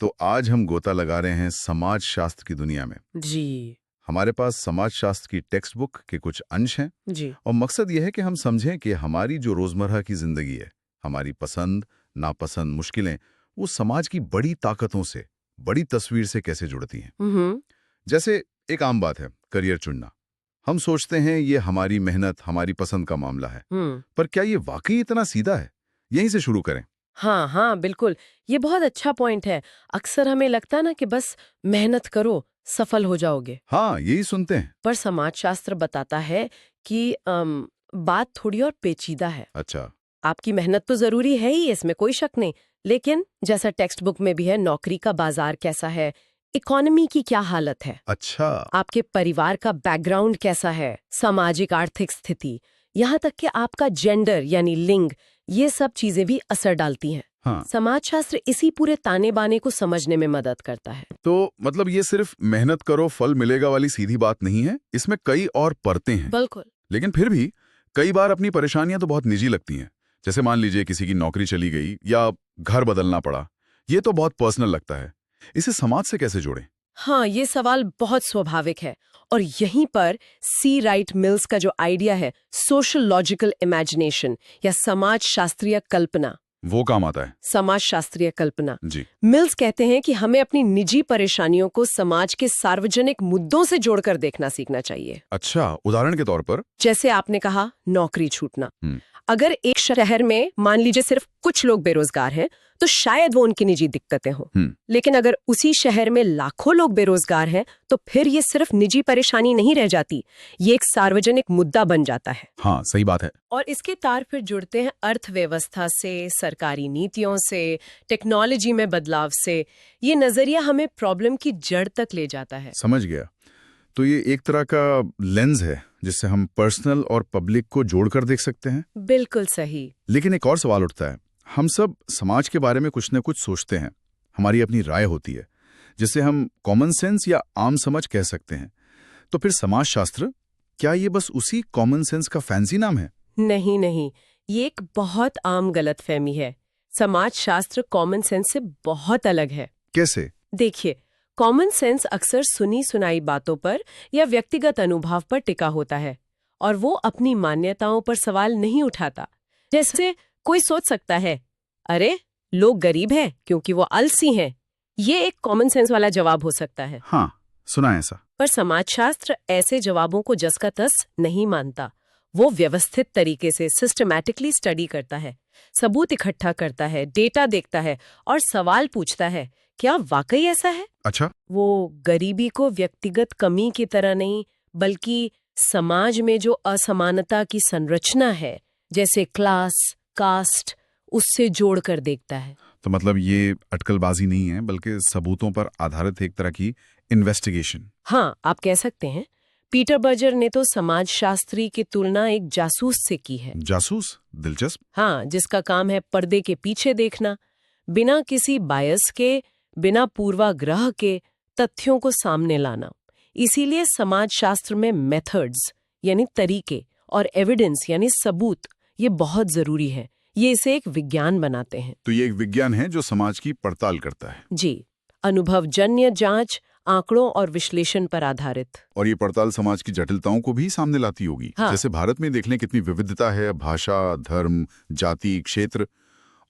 तो आज हम गोता लगा रहे हैं समाज शास्त्र की दुनिया में। जी हमारे पास समाज शास्त्र की टेक्स्ट बुक के कुछ अंश हैं जी और मकसद यह है कि हम समझें कि हमारी जो रोजमर्रा की जिंदगी है, हमारी पसंद नापसंद मुश्किलें, वो समाज की बड़ी ताकतों से, बड़ी तस्वीर से कैसे जुड़ती हैं। हम्म जैसे एक आम बात है करियर चुनना। हम सोचते हैं ये हमारी मेहनत, हमारी पसंद का मामला है, पर क्या ये वाकई इतना सीधा है? यहीं से शुरू करें। हाँ हाँ बिल्कुल, ये बहुत अच्छा पॉइंट है। अक्सर हमें लगता है ना कि बस मेहनत करो सफल हो जाओगे, हाँ, यही सुनते हैं। पर समाजशास्त्र बताता है कि बात थोड़ी और पेचीदा है। अच्छा। आपकी मेहनत तो जरूरी है ही, इसमें कोई शक नहीं, लेकिन जैसा टेक्स्ट बुक में भी है, नौकरी का बाजार कैसा है, इकोनॉमी की क्या हालत है, अच्छा। आपके परिवार का बैकग्राउंड कैसा है, सामाजिक आर्थिक स्थिति, यहाँ तक कि आपका जेंडर यानी लिंग, ये सब चीजें भी असर डालती हैं। हाँ, समाजशास्त्र इसी पूरे ताने बाने को समझने में मदद करता है। तो मतलब ये सिर्फ मेहनत करो फल मिलेगा वाली सीधी बात नहीं है, इसमें कई और परतें हैं। बिल्कुल। लेकिन फिर भी कई बार अपनी परेशानियां तो बहुत निजी लगती हैं। जैसे मान लीजिए किसी की नौकरी चली गई या घर बदलना पड़ा, ये तो बहुत पर्सनल लगता है। इसे समाज से कैसे जोड़ें? हाँ, ये सवाल बहुत स्वाभाविक है, और यहीं पर सी राइट मिल्स का जो आइडिया है, सोशल लॉजिकल इमेजिनेशन या समाज शास्त्रीय कल्पना, वो काम आता है। समाज शास्त्रीय कल्पना, जी। मिल्स कहते हैं कि हमें अपनी निजी परेशानियों को समाज के सार्वजनिक मुद्दों से जोड़कर देखना सीखना चाहिए। अच्छा, उदाहरण के तौर पर? जैसे आपने कहा नौकरी छूटना, हम्म। अगर एक शहर में मान लीजिए सिर्फ कुछ लोग बेरोजगार हैं, तो शायद वो उनकी निजी दिक्कतें हों। लेकिन अगर उसी शहर में लाखों लोग बेरोजगार हैं, तो फिर ये सिर्फ निजी परेशानी नहीं रह जाती, ये एक सार्वजनिक मुद्दा बन जाता है। हाँ, सही बात है। और इसके तार फिर जुड़ते हैं अर्थव्यवस्था से, सरकारी नीतियों से, टेक्नोलॉजी में बदलाव से। ये नजरिया हमें प्रॉब्लम की जड़ तक ले जाता है। समझ गया। तो ये एक तरह का लेंस है जिससे हम पर्सनल और पब्लिक को जोड़कर देख सकते हैं। बिल्कुल सही। लेकिन एक और सवाल उठता है, हम सब समाज के बारे में कुछ न कुछ सोचते हैं, हमारी अपनी राय होती है, जिसे हम कॉमन सेंस या आम समझ कह सकते हैं। तो फिर समाजशास्त्र, क्या ये बस उसी कॉमन सेंस का फैंसी नाम है? नहीं नहीं, ये एक बहुत आम गलतफहमी है। समाजशास्त्र कॉमन सेंस से बहुत अलग है। कैसे? देखिए, कॉमन सेंस अक्सर सुनी सुनाई बातों पर या व्यक्तिगत अनुभव पर टिका होता है, और वो अपनी मान्यताओं पर सवाल नहीं उठाता। जैसे कोई सोच सकता है, अरे लोग गरीब हैं क्योंकि वो आलसी हैं। ये एक कॉमन सेंस वाला जवाब हो सकता है। हाँ, सुना है ऐसा। पर समाजशास्त्र ऐसे जवाबों को जस का तस नहीं मानता। वो व्यवस्थित तरीके से सिस्टमैटिकली स्टडी करता है, सबूत इकट्ठा करता है, डेटा देखता है और सवाल पूछता है, क्या वाकई ऐसा है? अच्छा। वो गरीबी को व्यक्तिगत कमी की तरह नहीं, बल्कि समाज में जो असमानता की संरचना है, जैसे क्लास, कास्ट, उससे जोड़कर देखता है। तो मतलब ये अटकलबाजी नहीं है, बल्कि सबूतों पर आधारित एक तरह की इन्वेस्टिगेशन। हाँ, आप कह सकते हैं। पीटर बर्जर ने तो समाजशास्त्री की तुलना एक जासूस से की है। जासूस? दिलचस्प। हाँ, जिसका काम है पर्दे के पीछे देखना, बिना किसी बायस के, बिना पूर्वाग्रह के तथ्यों को सामने लाना। इसीलिए समाजशास्त्र में मेथड्स यानी तरीके और एविडेंस यानी सबूत, ये बहुत जरूरी है। ये इसे एक विज्ञान बनाते हैं। तो ये एक विज्ञान है जो समाज की पड़ताल करता है। जी, अनुभवजन्य जांच, आंकड़ों और विश्लेषण पर आधारित। और ये पड़ताल समाज की जटिलताओं को भी सामने लाती होगी। हाँ। जैसे भारत में देख लें कितनी विविधता है, भाषा, धर्म, जाति, क्षेत्र,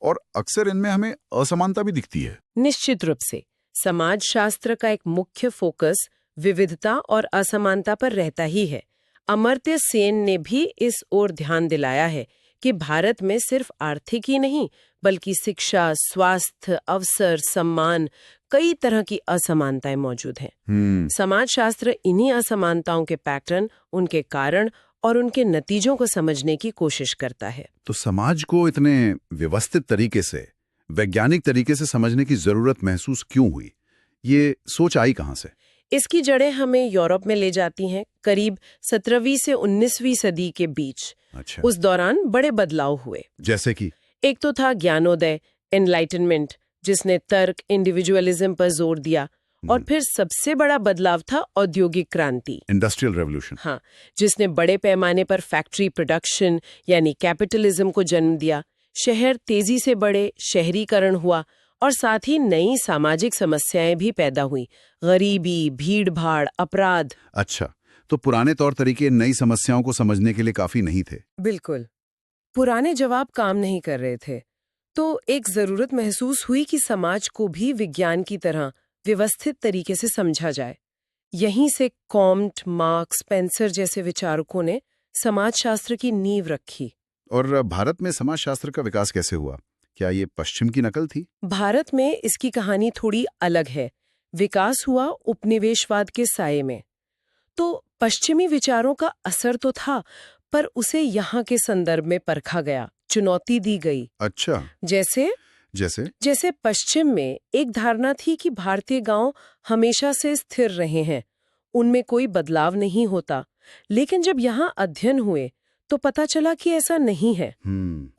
और अक्सर इनमें हमें असमानता भी दिखती है। निश्चित रूप से समाजशास्त्र का एक मुख्य फोकस विविधता और असमानता पर रहता ही है। अमर्त्य सेन ने भी इस ओर ध्यान दिलाया है कि भारत में सिर्फ आर्थिक ही नहीं, बल्कि शिक्षा, स्वास्थ्य, अवसर, सम्मान, कई तरह की असमानताएं मौजूद हैं। समाजशास्त्र इन्हीं असमानताओं के पैटर्न, उनके कारण और उनके नतीजों को समझने की कोशिश करता है। तो समाज को इतने व्यवस्थित तरीके से, वैज्ञानिक तरीके से समझने की जरूरत महसूस क्यों हुई? ये सोच आई कहां से? इसकी जड़ें हमें यूरोप में ले जाती हैं, करीब 17वीं से 19वीं सदी के बीच। अच्छा। उस दौरान बड़े बदलाव हुए। जैसे कि? एक तो था ज्ञानोदय, एनलाइटनमेंट, जिसने तर्क, इंडिविजुअलिज्म पर जोर दिया, और फिर सबसे बड़ा बदलाव था औद्योगिक क्रांति, इंडस्ट्रियल रेवोल्यूशन। हाँ, जिसने बड़े पैमाने पर फैक्ट्री प्रोडक्शन यानी कैपिटलिज्म को जन्म दिया। शहर तेजी से बढ़े, शहरीकरण हुआ और साथ ही नई सामाजिक समस्याएं भी पैदा हुई, गरीबी, भीड़-भाड़, अपराध। अच्छा, तो पुराने तौर तरीके नई समस्याओं को समझने के लिए काफी नहीं थे। बिल्कुल, पुराने जवाब काम नहीं कर रहे थे। तो एक जरूरत महसूस हुई कि समाज को भी विज्ञान की तरह व्यवस्थित तरीके से समझा जाए। यहीं से कॉम्ट, मार्क्स, स्पेंसर जैसे विचारकों ने समाजशास्त्र की नींव रखी। और भारत में समाजशास्त्र का विकास कैसे हुआ? क्या ये पश्चिम की नकल थी? भारत में इसकी कहानी थोड़ी अलग है। विकास हुआ उपनिवेशवाद के साये में। तो पश्चिमी विचारों का असर तो था, पर उसे यहाँ के संदर्भ में परखा गया, चुनौती दी गई। अच्छा, जैसे जैसे पश्चिम में एक धारणा थी कि भारतीय गांव हमेशा से स्थिर रहे हैं, उनमें कोई बदलाव नहीं होता। लेकिन जब यहाँ अध्ययन हुए तो पता चला कि ऐसा नहीं है।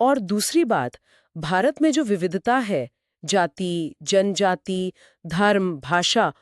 और दूसरी बात, भारत में जो विविधता है, जाति, जनजाति, धर्म, भाषा,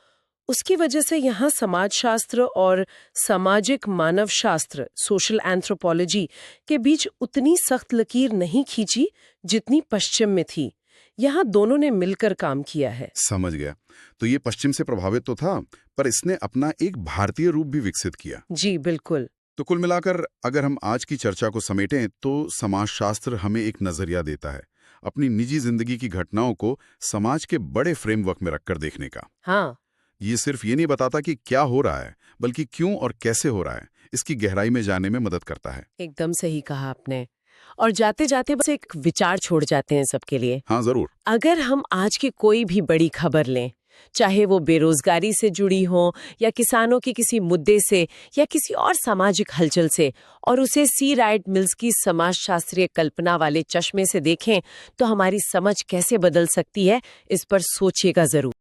उसकी वजह से यहाँ समाजशास्त्र और सामाजिक मानवशास्त्र, सोशल एंथ्रोपोलॉजी के बीच उतनी सख्त लकीर नहीं खींची जितनी पश्चिम में थी। यहाँ दोनों ने मिलकर काम किया है। समझ गया। तो ये पश्चिम से प्रभावित तो था, पर इसने अपना एक भारतीय रूप भी विकसित किया। जी बिल्कुल। तो कुल मिलाकर अगर हम आज की चर्चा को समेटें तो समाजशास्त्र हमें एक नजरिया देता है, अपनी निजी जिंदगी की घटनाओं को समाज के बड़े फ्रेमवर्क में रखकर देखने का। हाँ, ये सिर्फ ये नहीं बताता कि क्या हो रहा है, बल्कि क्यों और कैसे हो रहा है, इसकी गहराई में जाने में मदद करता है। एकदम सही कहा आपने। और जाते जाते बस एक विचार छोड़ जाते हैं सबके लिए। हाँ जरूर। अगर हम आज की कोई भी बड़ी खबर लें, चाहे वो बेरोजगारी से जुड़ी हो या किसानों के किसी मुद्दे से या किसी और सामाजिक हलचल से, और उसे सी राइट मिल्स की समाजशास्त्रीय कल्पना वाले चश्मे से देखें, तो हमारी समझ कैसे बदल सकती है, इस पर सोचिएगा जरूर।